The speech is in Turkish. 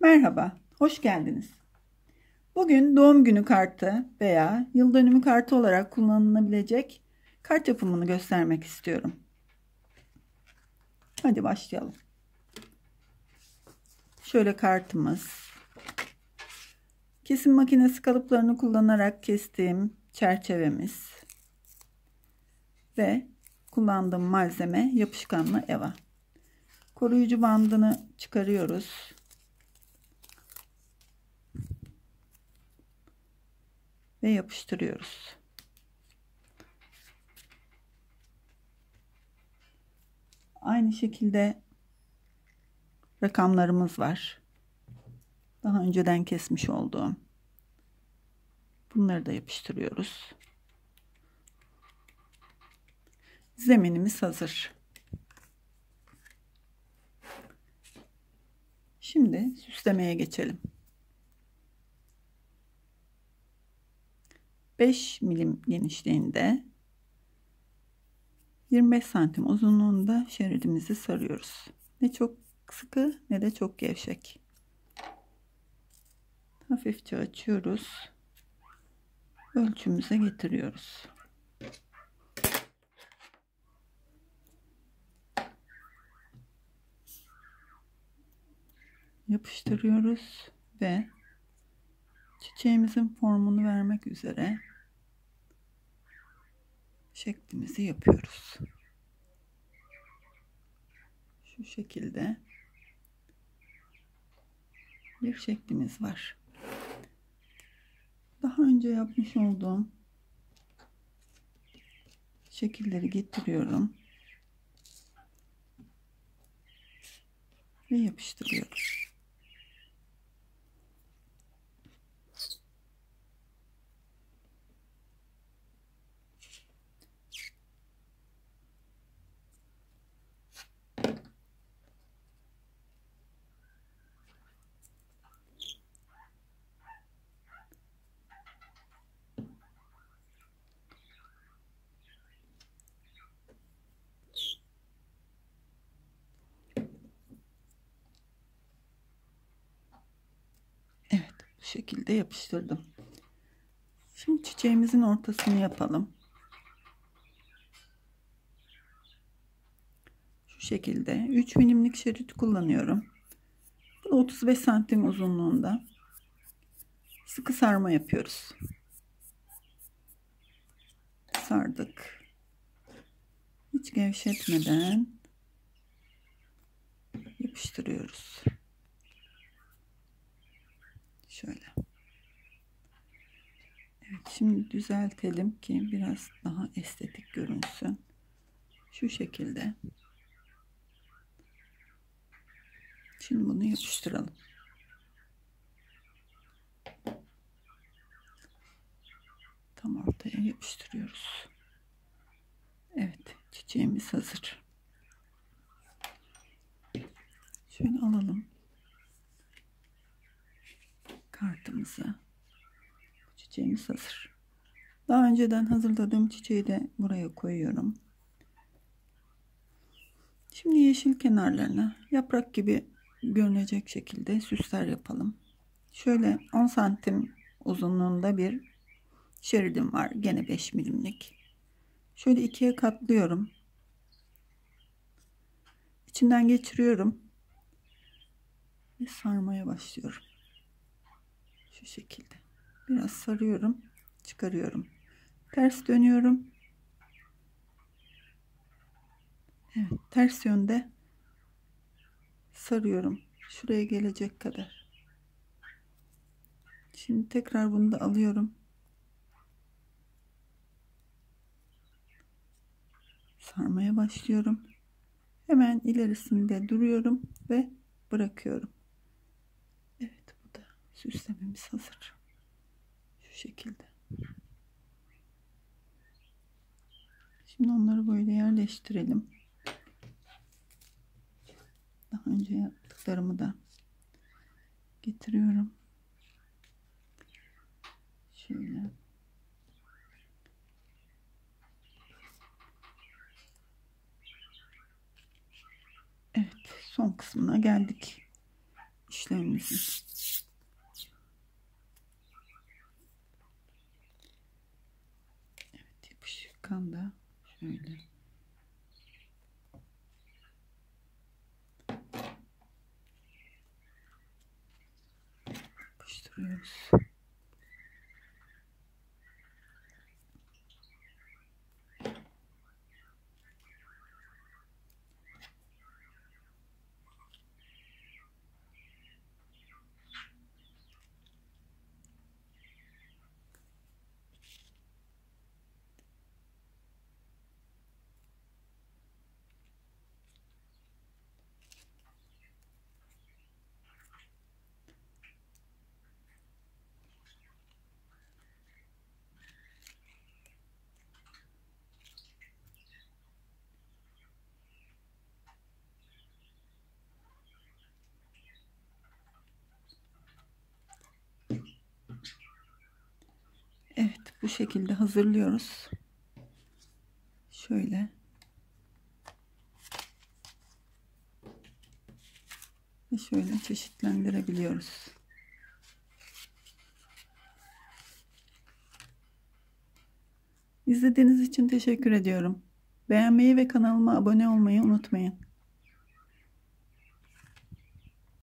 Merhaba, hoş geldiniz. Bugün doğum günü kartı veya yıl dönümü kartı olarak kullanılabilecek kart yapımını göstermek istiyorum. Hadi başlayalım. Şöyle kartımız. Kesim makinesi kalıplarını kullanarak kestiğim çerçevemiz. Ve kullandığım malzeme yapışkanlı eva. Koruyucu bandını çıkarıyoruz. Ve yapıştırıyoruz. Aynı şekilde rakamlarımız var. Daha önceden kesmiş olduğum. Bunları da yapıştırıyoruz. Zeminimiz hazır. Şimdi süslemeye geçelim. 5 milim genişliğinde 25 santim uzunluğunda şeridimizi sarıyoruz. Ne çok sıkı ne de çok gevşek. Hafifçe açıyoruz. Ölçümüze getiriyoruz. Yapıştırıyoruz ve çiçeğimizin formunu vermek üzere şeklimizi yapıyoruz. Şu şekilde bir şeklimiz var. Daha önce yapmış olduğum şekilleri getiriyorum ve yapıştırıyorum. Evet, bu şekilde yapıştırdım. Şimdi çiçeğimizin ortasını yapalım. Şu şekilde 3 milimlik şerit kullanıyorum. Bunu 35 santim uzunluğunda sıkı sarma yapıyoruz. Sardık. Hiç gevşetmeden yapıştırıyoruz. Şöyle. Evet, şimdi düzeltelim ki biraz daha estetik görünsün. Şu şekilde. Şimdi bunu yapıştıralım. Tam ortaya yapıştırıyoruz. Evet, çiçeğimiz hazır. Şöyle alalım kartımızı. Çiçeğimiz hazır. Daha önceden hazırladığım çiçeği de buraya koyuyorum. Şimdi yeşil kenarlarına yaprak gibi görünecek şekilde süsler yapalım. Şöyle 10 santim uzunluğunda bir şeridim var. Gene 5 milimlik. Şöyle ikiye katlıyorum. İçinden geçiriyorum. Ve sarmaya başlıyorum. Şu şekilde. Biraz sarıyorum. Çıkarıyorum. Ters dönüyorum. Evet, ters yönde sarıyorum. Şuraya gelecek kadar. Şimdi tekrar bunu da alıyorum. Sarmaya başlıyorum. Hemen ilerisinde duruyorum ve bırakıyorum. Evet, bu da süslememiz hazır. Şu şekilde. Şimdi onları böyle yerleştirelim. Daha önce yaptıklarımı da getiriyorum. Şöyle. Evet, son kısmına geldik. işlemimizin. Evet, yapışkan da şöyle. Yapıştırıyoruz. Evet, bu şekilde hazırlıyoruz. Şöyle. Ve şöyle çeşitlendirebiliyoruz. İzlediğiniz için teşekkür ediyorum. Beğenmeyi ve kanalıma abone olmayı unutmayın.